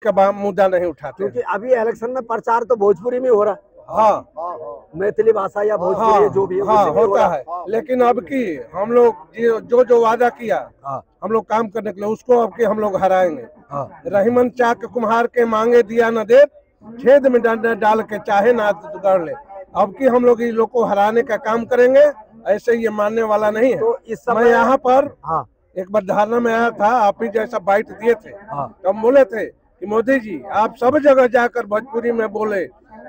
का मुद्दा नहीं उठाते, क्योंकि अभी इलेक्शन में प्रचार तो भोजपुरी में हो रहा है। हाँ मैथिली भाषा या भोजपुरी हाँ जो भी है हाँ उसी में हो होता रहा है। लेकिन अब की हम लोग जो वादा किया हाँ हम लोग काम करने के लिए, उसको अब की हम लोग हराएंगे। हाँ रहीमन चाक कुम्हार के मांगे दिया न दे, छेद में डाल के चाहे ना गढ़ ले। अब की हम लोग इन लोग को हराने का काम करेंगे, ऐसे ये मानने वाला नहीं है। तो इस समय मैं यहाँ पर हाँ एक बार धारणा में आया था, आप ही जैसा बाइट दिए थे, हाँ तो हम बोले थे कि मोदी जी आप सब जगह जाकर भोजपुरी में बोले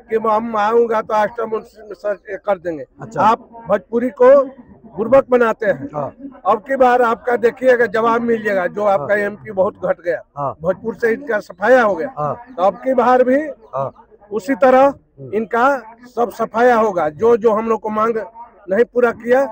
कि हम आऊंगा तो आश्रम कर देंगे। अच्छा। आप भोजपुरी को बुर्बक बनाते हैं। हाँ अब की बार आपका देखिएगा जवाब मिल जाएगा। जो आपका एमपी बहुत घट गया, हाँ भोजपुर से इनका सफाया हो गया, हाँ तो अब की बार भी हाँ उसी तरह इनका सब सफाया होगा। जो जो हम लोग को मांग नहीं पूरा किया,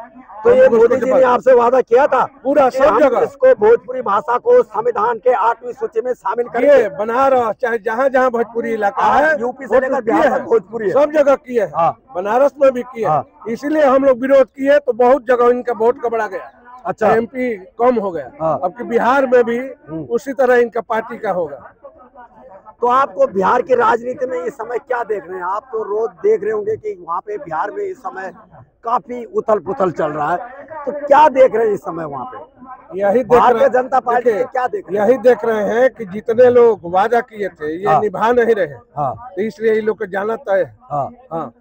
तो ये मोदी जी ने आपसे वादा किया था पूरा सब जगह इसको भोजपुरी भाषा को संविधान के 8वीं सूची में शामिल किए, बना रहा। चाहे जहाँ जहाँ भोजपुरी इलाका है, यूपी से लेकर बिहार तक भोजपुरी है, सब जगह किए हैं। हाँ। बनारस में भी किए। हाँ। इसीलिए हम लोग विरोध किए, तो बहुत जगह इनका वोट का बढ़ा गया। अच्छा। एमपी कम हो गया। हाँ। अब कि बिहार में भी उसी तरह इनका पार्टी का होगा। तो आपको बिहार की राजनीति में इस समय क्या देख रहे हैं? आप तो रोज देख रहे होंगे कि वहाँ पे बिहार में इस समय काफी उथल पुथल चल रहा है, तो क्या देख रहे हैं इस समय वहाँ पे? यही भारतीय जनता पार्टी के क्या देख रहे हैं? यही देख रहे हैं कि जितने लोग वादा किए थे ये हाँ। निभा नहीं रहे। हाँ तो इसलिए इन लोग को जाना तय है। हाँ हाँ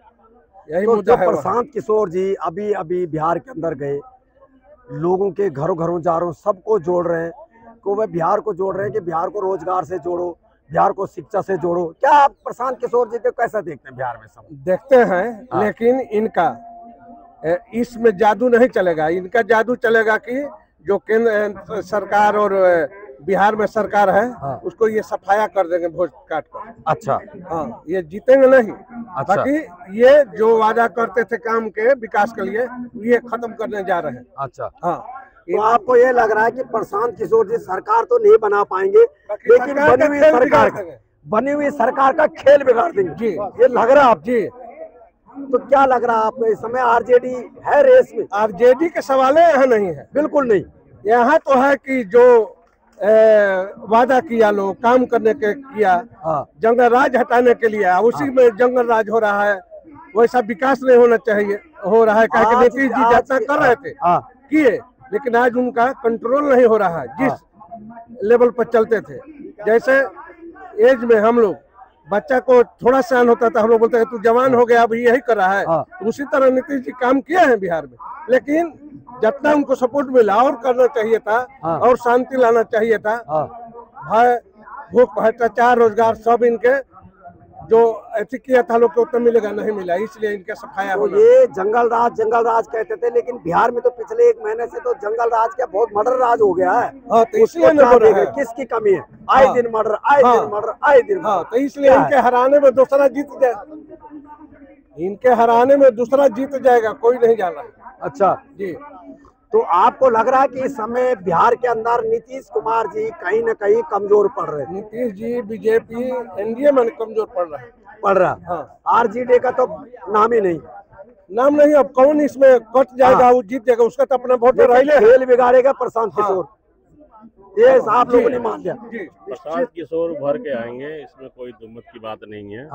यही तो मुद्दा है। प्रशांत किशोर जी अभी अभी बिहार के अंदर गए, लोगों के घरों घरों जा रहे हो, सबको जोड़ रहे हैं, को वह बिहार को जोड़ रहे हैं कि बिहार को रोजगार से जोड़ो, बिहार को शिक्षा से जोड़ो। क्या आप प्रशांत किशोर जी को कैसा देखते हैं बिहार में? सब देखते हैं। हाँ। लेकिन इनका इसमें जादू नहीं चलेगा। इनका जादू चलेगा कि जो केंद्र सरकार और बिहार में सरकार है, हाँ। उसको ये सफाया कर देंगे वोट काट कर। अच्छा। हाँ ये जीतेंगे नहीं। अच्छा। बाकी ये जो वादा करते थे काम के विकास के लिए, ये खत्म करने जा रहे हैं। अच्छा। हाँ तो आपको ये लग रहा है कि प्रशांत किशोर जी सरकार तो नहीं बना पाएंगे, लेकिन बनी हुई सरकार का खेल बिगाड़ देंगे जी। ये लग रहा है आप जी? तो क्या लग रहा है आपको इस समय? आरजेडी है रेस में? आरजेडी के सवाल यहाँ नहीं है, बिल्कुल नहीं। यहाँ तो है कि जो वादा किया लोग काम करने के किया। हाँ। जंगल राज हटाने के लिए उसी में जंगल राज हो रहा है। वैसा विकास नहीं होना चाहिए, हो रहा है। कहा नीतीश जी जितना कर रहे थे किए, लेकिन आज उनका कंट्रोल नहीं हो रहा है जिस लेवल पर चलते थे। जैसे एज में हम लोग बच्चा को थोड़ा सहन होता था, हम लोग बोलते हैं तू जवान हो गया अभी यही कर रहा है। तो उसी तरह नीतीश जी काम किए हैं बिहार में, लेकिन जितना उनको सपोर्ट मिला और करना चाहिए था और शांति लाना चाहिए था। भय भूख भ्रष्टाचार रोजगार सब इनके जो ऐसी किया था लोग को उतना मिलेगा नहीं मिला, इसलिए इनका सफाया तो ये जंगल राज कहते थे, लेकिन बिहार में तो पिछले 1 महीने से तो जंगल राज का बहुत मर्डर राज हो गया है। हाँ, तो इसलिए किसकी कमी है? आए दिन मर्डर, आए दिन मर्डर, आए दिन। हाँ तो इसलिए इनके हराने में दूसरा जीत जाए, इनके हराने में दूसरा जीत जाएगा, कोई नहीं जाना। अच्छा जी। तो आपको लग रहा है कि इस समय बिहार के अंदर नीतीश कुमार जी कहीं न कहीं कमजोर पड़ रहे हैं? नीतीश जी बीजेपी एनडीए में कमजोर पड़ रहा है। हाँ। आरजेडी का तो नाम ही नहीं। नाम नहीं, अब कौन इसमें कट जाएगा वो जीत जाएगा, उसका तो अपना वोटर रह खेल बिगाड़ेगा प्रशांत किशोर। ये आप लोगों ने मान लिया। प्रशांत किशोर उभर के आएंगे, इसमें कोई दुमत की बात नहीं है।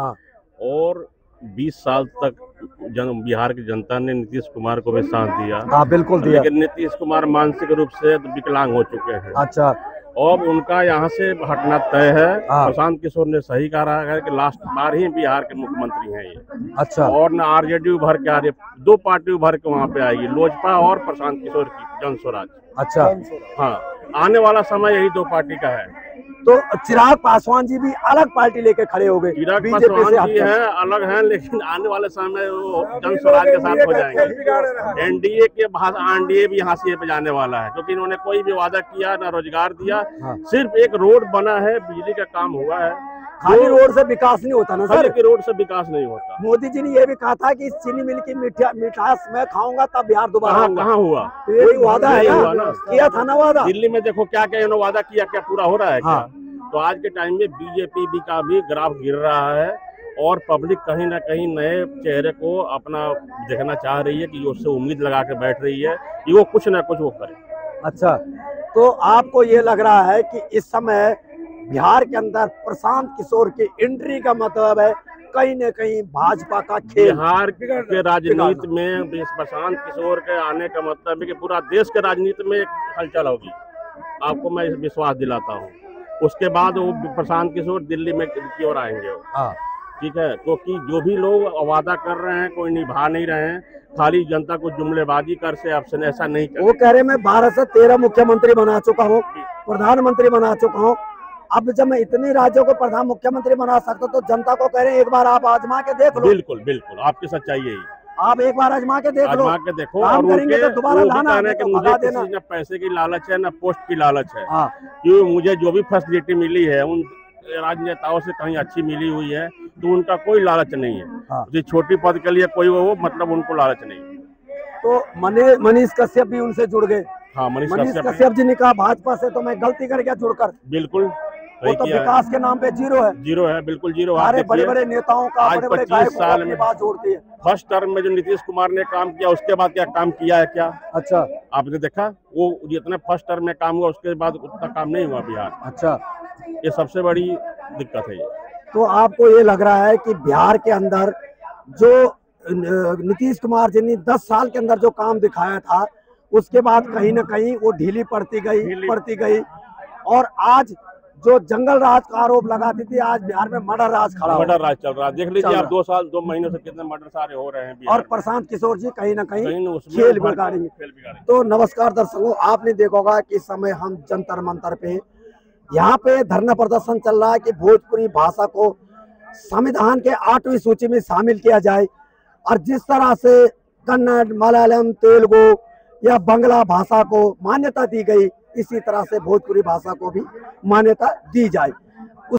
और 20 साल तक बिहार की जनता ने नीतीश कुमार को भी साथ दिया। बिल्कुल दिया। लेकिन नीतीश कुमार मानसिक रूप से विकलांग हो चुके हैं। अच्छा। और उनका यहाँ से हटना तय है। प्रशांत किशोर ने सही कहा है कि लास्ट बार ही बिहार के मुख्यमंत्री हैं ये। अच्छा। और न आरजेडी उभर के आ रही, 2 पार्टी उभर के वहाँ पे आएगी, लोजपा और प्रशांत किशोर की जन स्वराज। अच्छा। हाँ आने वाला समय यही 2 पार्टी का है। तो चिराग पासवान जी भी अलग पार्टी लेके खड़े हो गए। चिराग पासवान जी हैं, अलग हैं, लेकिन आने वाले समय वो जन स्वराज के साथ हो जाएंगे। एनडीए के बाद एनडीए भी यहाँ से जाने वाला है, क्योंकि इन्होंने कोई भी वादा किया ना रोजगार दिया। सिर्फ एक रोड बना है, बिजली का काम हुआ है। खाली रोड से विकास नहीं होता ना सर? की रोड से विकास नहीं होता। मोदी जी ने ये भी कहा था कि इस चीनी मिल की मिठास मैं खाऊंगा तब बिहार दोबारा। कहाँ हुआ? ये वादा है ना, किया था ना वादा। दिल्ली में देखो क्या क्या इन्होंने वादा किया, क्या पूरा हो रहा है क्या? तो आज के टाइम में बीजेपी का भी ग्राफ गिर रहा है, और पब्लिक कहीं ना कहीं नए चेहरे को अपना देखना चाह रही है कि उससे उम्मीद लगा के बैठ रही है कि वो कुछ ना कुछ वो करे। अच्छा, तो आपको ये लग रहा है कि इस समय बिहार के अंदर प्रशांत किशोर की एंट्री का मतलब है कहीं न कहीं भाजपा का खेल। बिहार के राजनीति में प्रशांत किशोर के आने का मतलब है कि पूरा देश के राजनीति में एक हलचल होगी, आपको मैं विश्वास दिलाता हूँ। उसके बाद वो प्रशांत किशोर दिल्ली में की ओर आएंगे वो, ठीक है। क्योंकि जो भी लोग वादा कर रहे हैं कोई निभा नहीं रहे हैं, खाली जनता को जुमलेबाजी कर से ऑप्शन ऐसा नहीं कर। वो कह रहे मैं 12 से 13 मुख्यमंत्री बना चुका हूँ, प्रधानमंत्री बना चुका हूँ, अब जब मैं इतने राज्यों को प्रधान मुख्यमंत्री बना सकता तो जनता को कह रहे हैं एक बार आप आजमा के देख लो। बिल्कुल बिल्कुल, आपकी सच्चाई यही, आप एक बार आजमा के देख लो, आजमा के देखो। काम और करेंगे तो दोबारा लाना है, कि मुझे किसी न पैसे की लालच है न पोस्ट की लालच है, क्योंकि मुझे जो भी फैसिलिटी मिली है उन राजनेताओं से कहीं अच्छी मिली हुई है, तो उनका कोई लालच नहीं है। जो छोटी पद के लिए कोई वो मतलब उनको लालच नहीं। तो मनीष कश्यप भी उनसे जुड़ गए। हाँ, मनीष कश्यप जी ने कहा भाजपा से तो मैं गलती कर गया जुड़कर। बिल्कुल, वो तो विकास के नाम पे जीरो है, बिल्कुल जीरो। सारे बड़े बड़े नेताओं का आज 25 साल में बात जोड़ती है। फर्स्ट टर्म में जो नीतीश कुमार ने काम किया उसके बाद क्या काम किया है क्या? अच्छा, आपने देखा वो जितना फर्स्ट टर्म में काम हुआ उसके बाद उतना काम नहीं हुआ बिहार। अच्छा, ये सबसे बड़ी दिक्कत है ये। तो आपको ये लग रहा है कि बिहार के अंदर जो नीतीश कुमार जी ने 10 साल के अंदर जो काम दिखाया था उसके बाद कहीं ना कहीं वो ढीली पड़ती गई और आज जो जंगल राज का आरोप लगाती थी, आज बिहार में मर्डर राज मर्डर राज चल रहा है। देख लीजिए आप 2 महीनों से कितने मर्डर सारे हो रहे हैं और प्रशांत किशोर जी कहीं ना कहीं खेल बिगाड़ेंगे। तो नमस्कार दर्शकों, आपने देखा होगा कि इस समय हम जंतर मंतर पे यहाँ पे धरना प्रदर्शन चल रहा है कि भोजपुरी भाषा को संविधान के 8वीं सूची में शामिल किया जाए और जिस तरह से कन्नड़, मलयालम, तेलुगु या बांग्ला भाषा को मान्यता दी गई इसी तरह से भोजपुरी भाषा को भी मान्यता दी जाए।